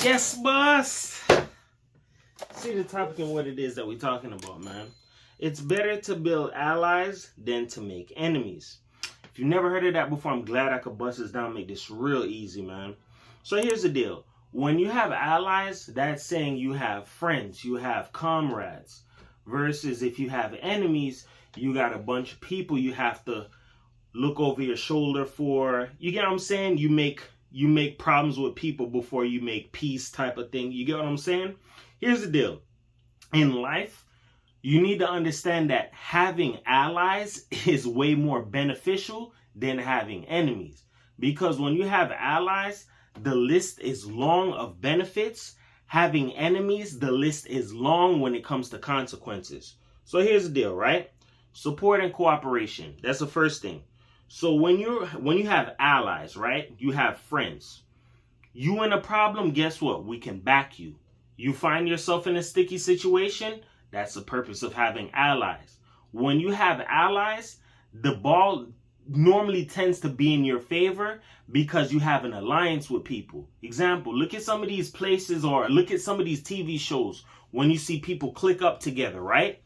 Yes, boss. See the topic and what it is that we're talking about, man. It's better to build allies than to make enemies. If you've never heard of that before, I'm glad I could bust this down, make this real easy, man. So here's the deal. When you have allies, that's saying you have friends, you have comrades. Versus if you have enemies, you got a bunch of people you have to look over your shoulder for. You get what I'm saying? You make problems with people before you make peace type of thing. You get what I'm saying? Here's the deal. In life, you need to understand that having allies is way more beneficial than having enemies. Because when you have allies, the list is long of benefits. Having enemies, the list is long when it comes to consequences. So here's the deal, right? Support and cooperation. That's the first thing. So when you have allies, right? You have friends. You in a problem, guess what? We can back you. You find yourself in a sticky situation, that's the purpose of having allies. When you have allies, the ball normally tends to be in your favor because you have an alliance with people. Example, look at some of these places or look at some of these TV shows when you see people click up together, right?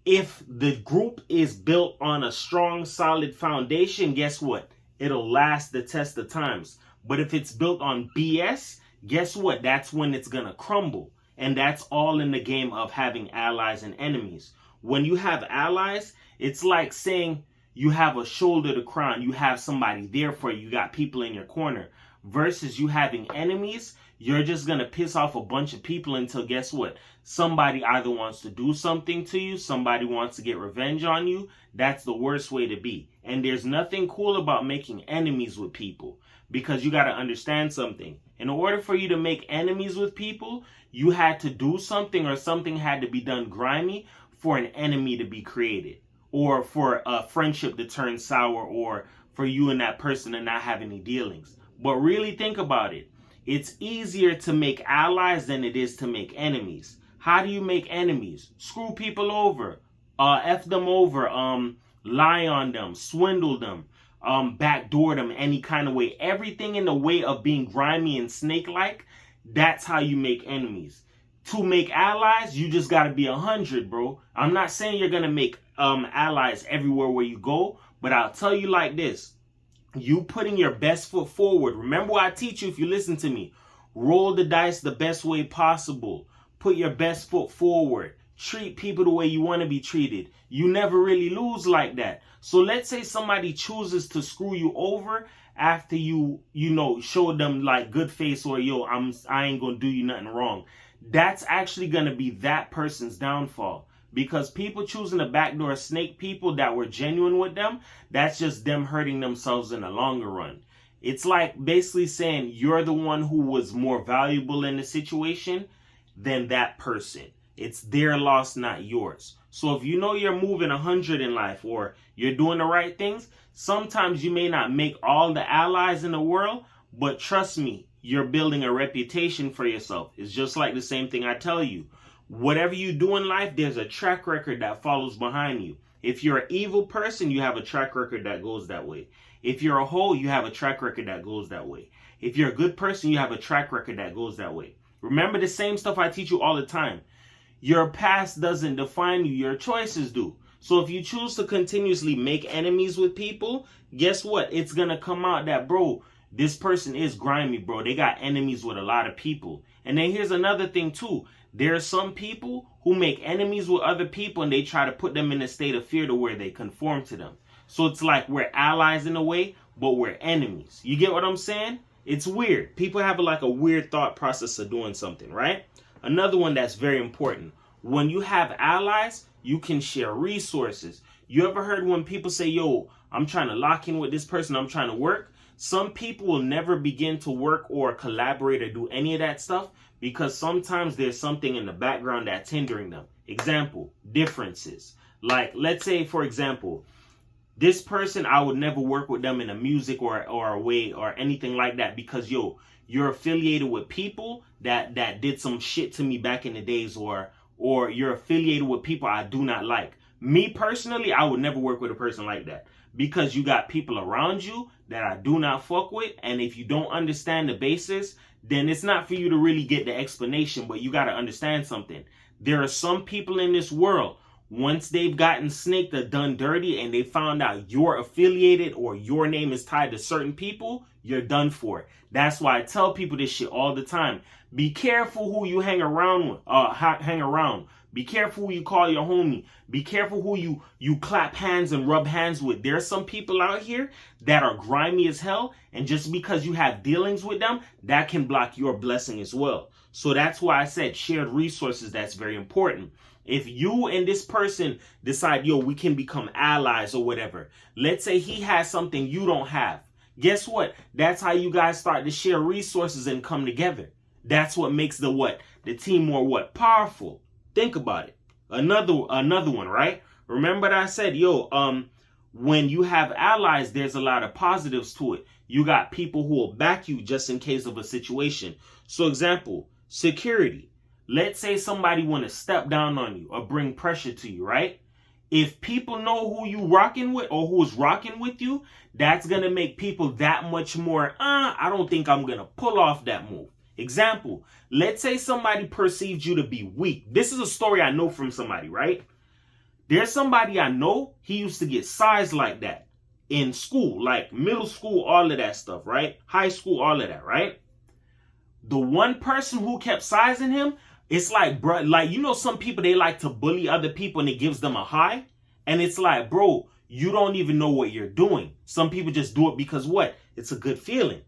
If the group is built on a strong, solid foundation, guess what? It'll last the test of times. But if it's built on BS, guess what? That's when it's going to crumble. And that's all in the game of having allies and enemies. When you have allies, it's like saying you have a shoulder to cry on. You have somebody there for you. You got people in your corner. Versus you having enemies, you're just going to piss off a bunch of people until guess what? Somebody either wants to do something to you, somebody wants to get revenge on you. That's the worst way to be. And there's nothing cool about making enemies with people because you got to understand something. In order for you to make enemies with people, you had to do something or something had to be done grimy for an enemy to be created or for a friendship to turn sour or for you and that person to not have any dealings. But really think about it. It's easier to make allies than it is to make enemies. How do you make enemies? Screw people over, F them over, lie on them, swindle them, backdoor them any kind of way. Everything in the way of being grimy and snake-like, that's how you make enemies. To make allies, you just got to be 100, bro. I'm not saying you're going to make allies everywhere where you go, but I'll tell you like this. You putting your best foot forward. Remember what I teach you if you listen to me. Roll the dice the best way possible. Put your best foot forward. Treat people the way you want to be treated. You never really lose like that. So let's say somebody chooses to screw you over after you show them like good face or I ain't gonna do you nothing wrong. That's actually gonna be that person's downfall. Because people choosing to backdoor snake people that were genuine with them, that's just them hurting themselves in the longer run. It's like basically saying you're the one who was more valuable in the situation than that person. It's their loss, not yours. So if you know you're moving 100 in life or you're doing the right things, sometimes you may not make all the allies in the world, but trust me, you're building a reputation for yourself. It's just like the same thing I tell you. Whatever you do in life, there's a track record that follows behind you. If you're an evil person, you have a track record that goes that way. If you're a hoe, you have a track record that goes that way. If you're a good person, you have a track record that goes that way. Remember the same stuff I teach you all the time. Your past doesn't define you, your choices do. So if you choose to continuously make enemies with people, guess what? It's going to come out that, bro, this person is grimy, bro. They got enemies with a lot of people. And then here's another thing too. There are some people who make enemies with other people and they try to put them in a state of fear to where they conform to them. So it's like we're allies in a way, but we're enemies. You get what I'm saying? It's weird. People have like a weird thought process of doing something, right? Another one that's very important. When you have allies, you can share resources. You ever heard when people say, yo, I'm trying to lock in with this person, I'm trying to work? Some people will never begin to work or collaborate or do any of that stuff because sometimes there's something in the background that's hindering them. Example, differences. Like, let's say, for example, this person, I would never work with them in a music or a way or anything like that because, you're affiliated with people that did some shit to me back in the days or you're affiliated with people I do not like. Me personally, I would never work with a person like that because you got people around you that I do not fuck with. And if you don't understand the basis, then it's not for you to really get the explanation, but you got to understand something. There are some people in this world, once they've gotten snaked or done dirty and they found out you're affiliated or your name is tied to certain people, you're done for. That's why I tell people this shit all the time. Be careful who you hang around with, hang around. Be careful who you call your homie. Be careful who you clap hands and rub hands with. There's some people out here that are grimy as hell, and just because you have dealings with them, that can block your blessing as well. So that's why I said shared resources, that's very important. If you and this person decide, yo, we can become allies or whatever. Let's say he has something you don't have. Guess what? That's how you guys start to share resources and come together. That's what makes the team more powerful. Think about it. Another one, right? Remember that I said, when you have allies, there's a lot of positives to it. You got people who will back you just in case of a situation. So example, security. Let's say somebody want to step down on you or bring pressure to you, right? If people know who you rocking with or who's rocking with you, that's going to make people that much more, I don't think I'm going to pull off that move. Example, let's say somebody perceived you to be weak. This is a story I know from somebody, right? There's somebody I know, he used to get sized like that in school, like middle school, all of that stuff, right? High school, all of that, right? The one person who kept sizing him, it's like, bro, like, you know, some people, they like to bully other people and it gives them a high. And it's like, bro, you don't even know what you're doing. Some people just do it because what? It's a good feeling.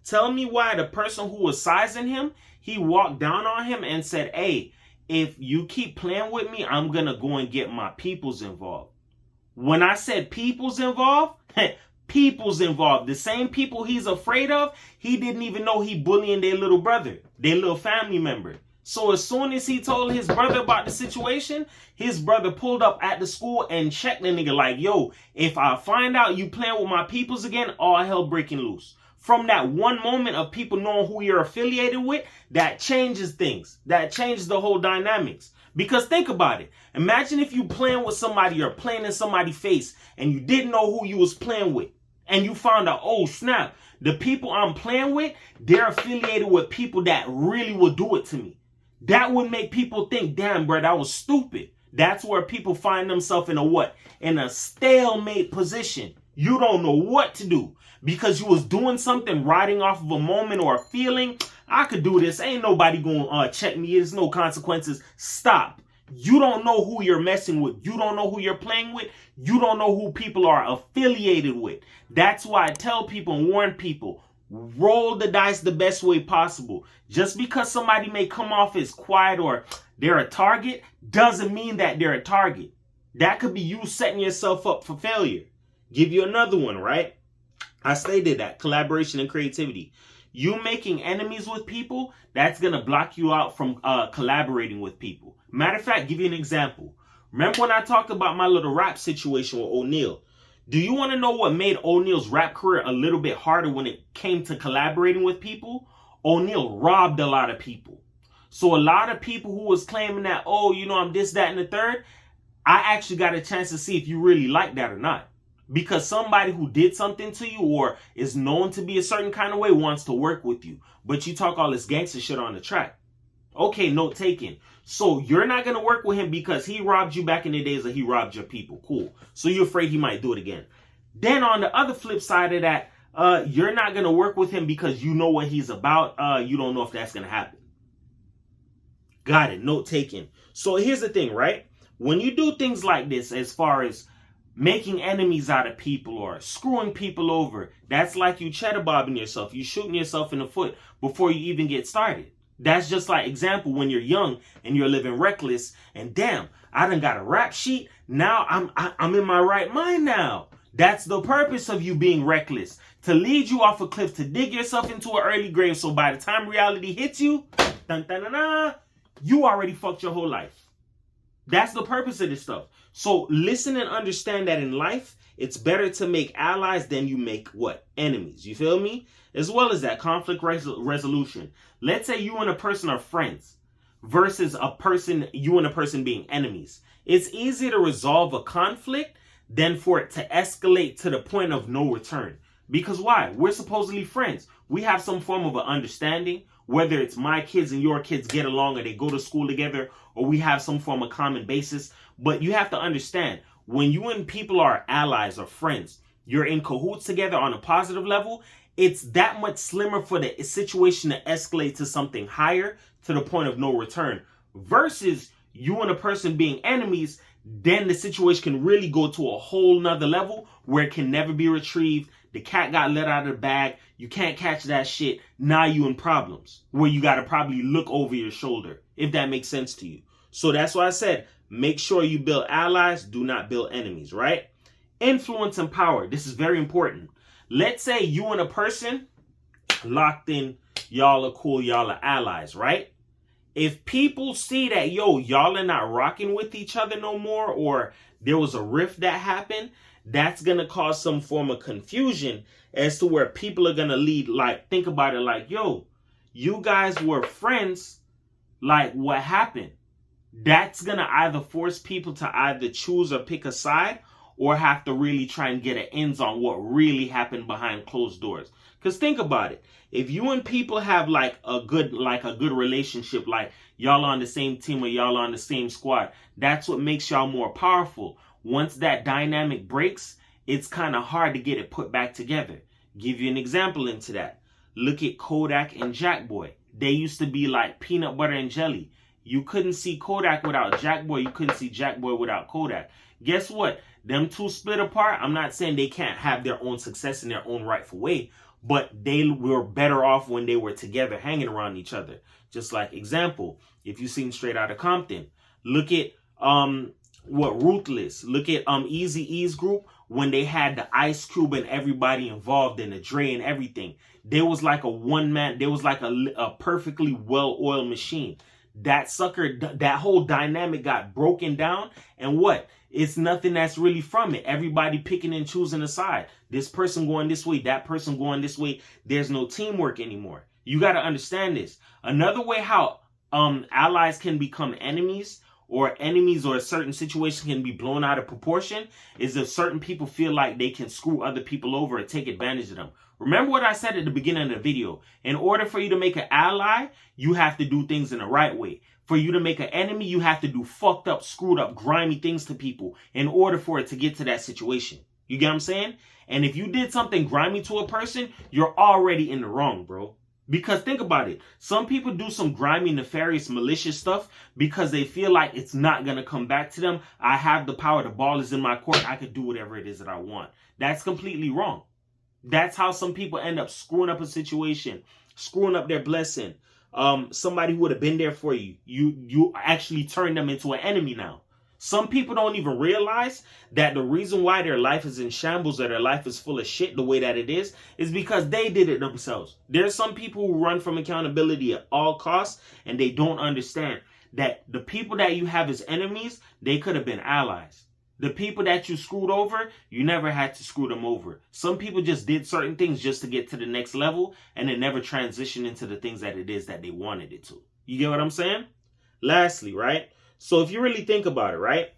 Tell me why the person who was sizing him, he walked down on him and said, hey, if you keep playing with me, I'm going to go and get my peoples involved. When I said peoples involved, peoples involved. The same people he's afraid of, he didn't even know he bullying their little brother, their little family member. So as soon as he told his brother about the situation, his brother pulled up at the school and checked the nigga like, yo, if I find out you playing with my peoples again, all hell breaking loose. From that one moment of people knowing who you're affiliated with, that changes things. That changes the whole dynamics. Because think about it. Imagine if you playing with somebody or playing in somebody's face and you didn't know who you was playing with. And you found out, oh snap, the people I'm playing with, they're affiliated with people that really will do it to me. That would make people think, damn, bro, that was stupid. That's where people find themselves in a stalemate position. You don't know what to do. Because you was doing something, riding off of a moment or a feeling. I could do this. Ain't nobody going to check me. There's no consequences. Stop. You don't know who you're messing with. You don't know who you're playing with. You don't know who people are affiliated with. That's why I tell people and warn people, roll the dice the best way possible. Just because somebody may come off as quiet or they're a target doesn't mean that they're a target. That could be you setting yourself up for failure. Give you another one, right? I stated that collaboration and creativity. You making enemies with people, that's going to block you out from collaborating with people. Matter of fact, give you an example. Remember when I talked about my little rap situation with O'Neal? Do you want to know what made O'Neal's rap career a little bit harder when it came to collaborating with people? O'Neal robbed a lot of people. So a lot of people who was claiming that, oh, you know, I'm this, that, and the third, I actually got a chance to see if you really like that or not. Because somebody who did something to you or is known to be a certain kind of way wants to work with you. But you talk all this gangster shit on the track. Okay, note taken. So you're not going to work with him because he robbed you back in the days that he robbed your people. Cool. So you're afraid he might do it again. Then on the other flip side of that, you're not going to work with him because you know what he's about. You don't know if that's going to happen. Got it. Note taken. So here's the thing, right? When you do things like this, as far as making enemies out of people or screwing people over, that's like you cheddar bobbing yourself. You shooting yourself in the foot before you even get started. That's just like example when you're young and you're living reckless and damn, I done got a rap sheet. Now I'm in my right mind now. That's the purpose of you being reckless. To lead you off a cliff, to dig yourself into an early grave. So by the time reality hits you, you already fucked your whole life. That's the purpose of this stuff. So listen and understand that in life, it's better to make allies than you make what? Enemies. You feel me? As well as that conflict resolution. Let's say you and a person are friends versus you and a person being enemies. It's easier to resolve a conflict than for it to escalate to the point of no return. Because why? We're supposedly friends. We have some form of an understanding. whether it's my kids and your kids get along, or they go to school together, or we have some form of common basis. But you have to understand, when you and people are allies or friends, you're in cahoots together on a positive level, it's that much slimmer for the situation to escalate to something higher to the point of no return. Versus you and a person being enemies, then the situation can really go to a whole nother level where it can never be retrieved. The cat got let out of the bag. You can't catch that shit. Now you in problems where you got to probably look over your shoulder, if that makes sense to you. So that's why I said, make sure you build allies, do not build enemies, right? Influence and power. This is very important. Let's say you and a person locked in, y'all are cool, y'all are allies, right? If people see that, yo, y'all are not rocking with each other no more, or there was a rift that happened, that's going to cause some form of confusion as to where people are going to lead, like, think about it like, yo, you guys were friends, like, what happened? That's going to either force people to either choose or pick a side, or have to really try and get an ends on what really happened behind closed doors. Because think about it. If you and people have like a good relationship, like y'all on the same team or y'all on the same squad, that's what makes y'all more powerful. Once that dynamic breaks, it's kind of hard to get it put back together. Give you an example into that. Look at Kodak and Jackboy. They used to be like peanut butter and jelly. You couldn't see Kodak without Jackboy. You couldn't see Jackboy without Kodak. Guess what? Them two split apart. I'm not saying they can't have their own success in their own rightful way, but they were better off when they were together hanging around each other. Just like example, if you seen Straight Outta Compton, look at Ruthless. Look at Eazy-E's group when they had the Ice Cube and everybody involved in the Dre and everything. There was like a one man, there was like a perfectly well-oiled machine. That sucker, that whole dynamic got broken down, and what? It's nothing that's really from it. Everybody picking and choosing a side. This person going this way, that person going this way. There's no teamwork anymore. You got to understand this. Another way how allies can become enemies, or a certain situation can be blown out of proportion, is if certain people feel like they can screw other people over or take advantage of them. Remember what I said at the beginning of the video. In order for you to make an ally, you have to do things in the right way. For you to make an enemy, you have to do fucked up, screwed up, grimy things to people in order for it to get to that situation. You get what I'm saying? And if you did something grimy to a person, you're already in the wrong, bro. Because think about it. Some people do some grimy, nefarious, malicious stuff because they feel like it's not going to come back to them. I have the power. The ball is in my court. I could do whatever it is that I want. That's completely wrong. That's how some people end up screwing up a situation, screwing up their blessing. Somebody who would have been there for you, you actually turn them into an enemy now. Some people don't even realize that the reason why their life is in shambles or their life is full of shit the way that it is because they did it themselves. There's some people who run from accountability at all costs, and they don't understand that the people that you have as enemies, they could have been allies. The people that you screwed over, you never had to screw them over. Some people just did certain things just to get to the next level, and it never transitioned into the things that it is that they wanted it to. You get what I'm saying? Lastly, right? So if you really think about it, right?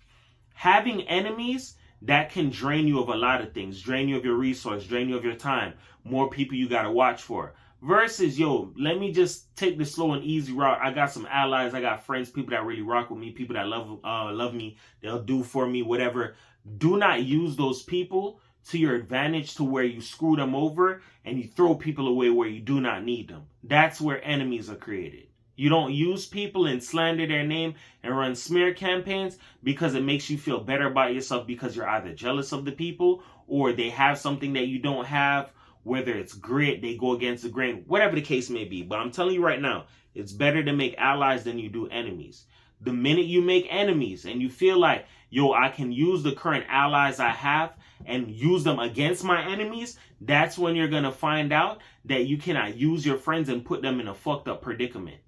Having enemies, that can drain you of a lot of things. Drain you of your resource, drain you of your time. More people you got to watch for. Versus, yo, let me just take the slow and easy route. I got some allies. I got friends, people that really rock with me, people that love me. They'll do for me, whatever. Do not use those people to your advantage to where you screw them over and you throw people away where you do not need them. That's where enemies are created. You don't use people and slander their name and run smear campaigns because it makes you feel better about yourself because you're either jealous of the people or they have something that you don't have. Whether it's grit, they go against the grain, whatever the case may be. But I'm telling you right now, it's better to make allies than you do enemies. The minute you make enemies and you feel like, yo, I can use the current allies I have and use them against my enemies, that's when you're going to find out that you cannot use your friends and put them in a fucked up predicament.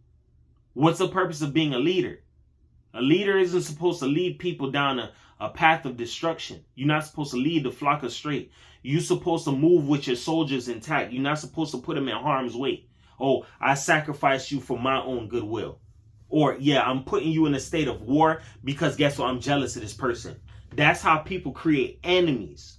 What's the purpose of being a leader? A leader isn't supposed to lead people down a path of destruction. You're not supposed to lead the flock astray. You're supposed to move with your soldiers intact. You're not supposed to put them in harm's way. Oh, I sacrificed you for my own goodwill. Or, yeah, I'm putting you in a state of war because guess what? I'm jealous of this person. That's how people create enemies.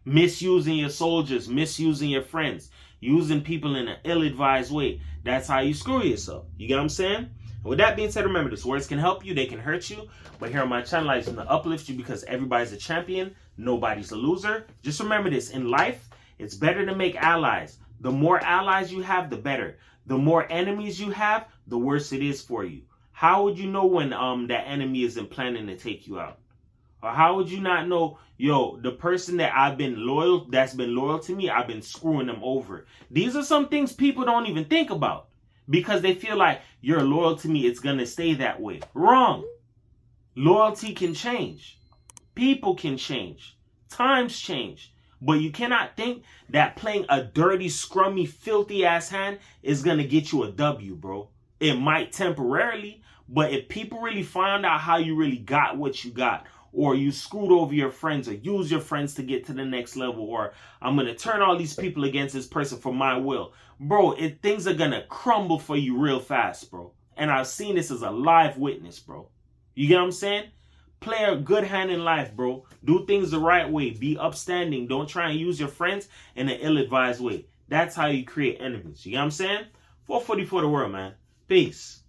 misusing your soldiers, misusing your friends, using people in an ill-advised way. That's how you screw yourself. You get what I'm saying? And with that being said, remember this: words can help you, they can hurt you. But here on my channel, I just want to uplift you because everybody's a champion, nobody's a loser. Just remember this: in life, it's better to make allies. The more allies you have, the better. The more enemies you have, the worse it is for you. How would you know when that enemy isn't planning to take you out? Or how would you not know, yo, the person that that's been loyal to me, I've been screwing them over? These are some things people don't even think about because they feel like you're loyal to me, it's going to stay that way. Wrong. Loyalty can change. People can change. Times change. But you cannot think that playing a dirty, scrummy, filthy ass hand is going to get you a W, bro. It might temporarily, but if people really find out how you really got what you got, or you screwed over your friends, or use your friends to get to the next level, or I'm going to turn all these people against this person for my will, bro, things are going to crumble for you real fast, bro. And I've seen this as a live witness, bro. You get what I'm saying? Play a good hand in life, bro. Do things the right way. Be upstanding. Don't try and use your friends in an ill-advised way. That's how you create enemies. You get what I'm saying? 440 for the world, man. Peace.